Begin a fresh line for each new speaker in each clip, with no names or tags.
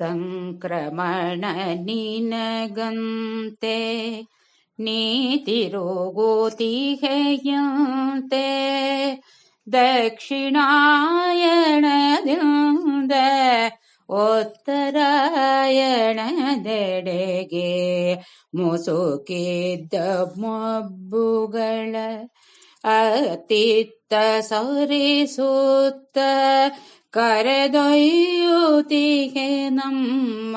ಸಂಕ್ರಮಣ ನಿನಗಂತೆ ನೀತಿರುಗೋತಿಗೆಯಂತೆ ದಕ್ಷಿಣಾಯಣದಿಂದ ಉತ್ತರಾಯಣದೆಡೆಗೆ ಮುಸುಕಿದ್ದ ಮಬ್ಬುಗಳ ಅತ್ತಿತ್ತ ಸರಿಸುತ್ತ ಕರೆದೊಯ್ಯುತ್ತಿಗೆ ನಮ್ಮ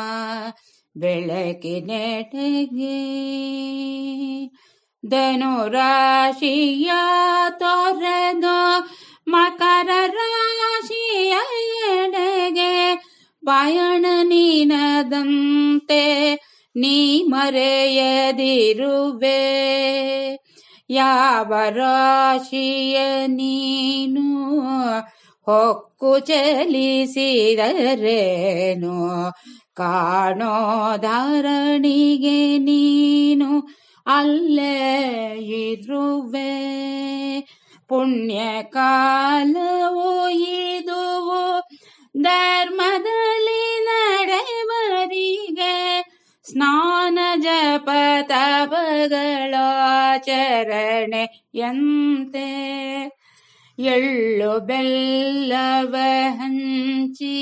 ಬೆಳಕಿನೆಡೆಗೆ. ಧನುರಾಶಿಯ ತೊರೆದು ಮಕರ ರಾಶಿಯ ಎಡೆಗೆ ಪಯಣ ನಿನದಂತೆ ನೀ ಮರೆಯದಿರುವೆ. ಯಾವ ರಾಶಿಯ ನೀನು ಹೊಕ್ಕು ಚಲಿಸಿದರೇನು ಕಾಣೋ ಧರಣಿಗೆ ನೀನು ಅಲ್ಲೇ ಇರುವೆ. ಪುಣ್ಯ ಕಾಲವು ಇದುವು ಧರ್ಮದಲ್ಲಿ ನಡೆವರಿಗೆ ಸ್ನಾನ ಜಪ ತಪಗಳಾಚರಣೆಯಂತೆ ಎಳ್ಳು ಬೆಲ್ಲವ ಹಂಚಿ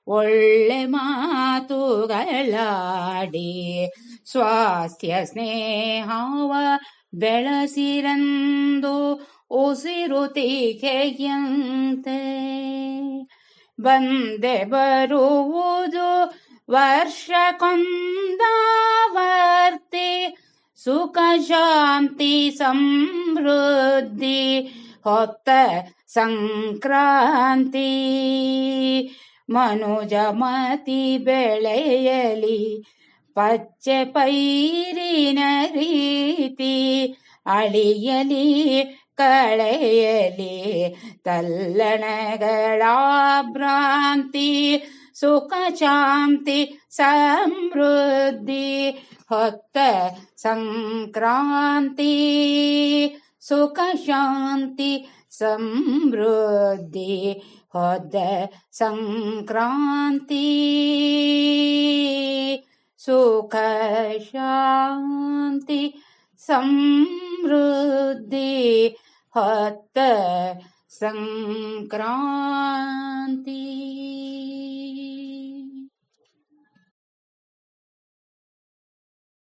ಒಳ್ಳೆ ಮಾತುಗಳಾಡಿ ಸ್ವಾಸ್ಥ್ಯ ಸ್ನೇಹವ ಬೆಳೆಸಿರಂದು ಉಸಿರುತಿಗೆಯಂತೆ. ಬಂದೆ ಬರುವುದು ವರ್ಷಕೊಂದಾವರ್ತಿ ಸುಖ ಶಾಂತಿ ಸಮೃದ್ಧಿ ಹೊತ್ತ ಸಂಕ್ರಾಂತಿ. ಮನುಜ ಮತಿ ಬೆಳೆಯಲಿ ಪಚ್ಚೆ ಪೈರಿನ ರೀತಿ ಅಳಿಯಲಿ ಕಳೆಯಲಿ ತಲ್ಲಣಗಳ ಭ್ರಾಂತಿ. ಸುಖ ಶಾಂತಿ ಸಮೃದ್ಧಿ ಹೊತ್ತ ಸಂಕ್ರಾಂತಿ. ಸುಖ ಶಾಂತಿ ಸಮೃದ್ಧಿ ಹೊತ್ತ ಸಂಕ್ರಾಂತಿ. ಸುಖ ಶಾಂತಿ ಸಮೃದ್ಧಿ ಹೊತ್ತ ಸಂಕ್ರಾಂತಿ.